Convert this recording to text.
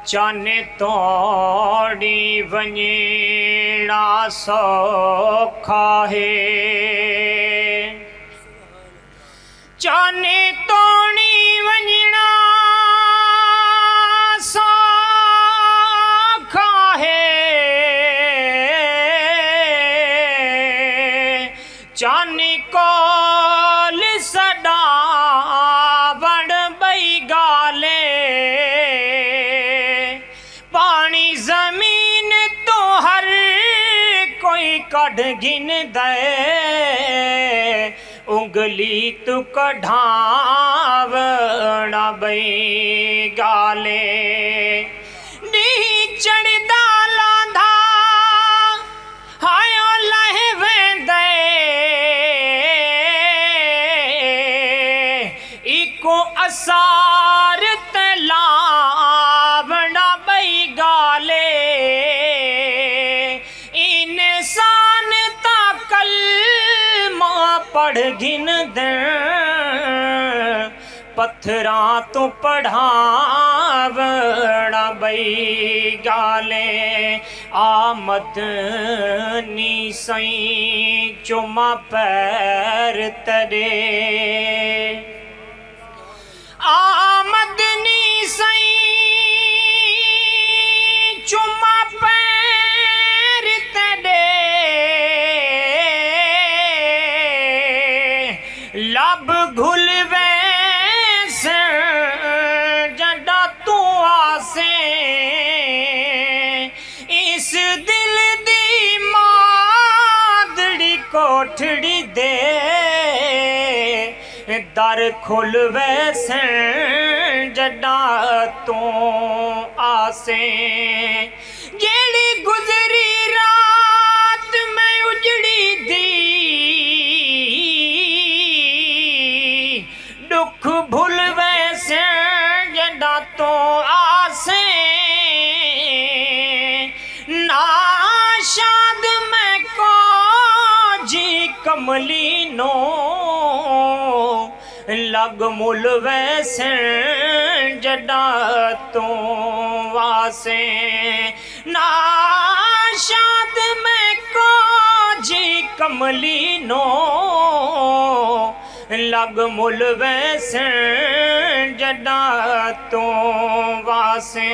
चाने तोड़ी वञणा सौखा है, चाने तोड़ी वञणा सौखा है, चाने कोल सदा वण बई गाले, पानी जमीन तो हर कोई कढ़ गिन दे, उंगली तू कढ़ावना बई गाले। नी चढ़दा लांधा हायो लह वेंदे, इको असार तलावना बई गाले। इंसान ता कलमा पढ़ गिन दे, पत्थरां तो पढ़ावना बई गाले। आमद नी सई चुमा पैर तरे, आमद नी सई चुमा पैर तरे, लब घुल वैसे जड़ा तू आसे, इस दिल दी मादड़ी कोठड़ी दे, दर खुल वैसे जड़ा तू आसे। जेड़ी गुजरी रात में उजड़ी दी, दुख भूल वैसे जड़ा तो आसे। नाशाद में को जी कमली नो, लग मुल वैसे जड़ा तो वासे। नाशाद में को जी कमली नो, लग मुल वैसे जड़ा तो वासे।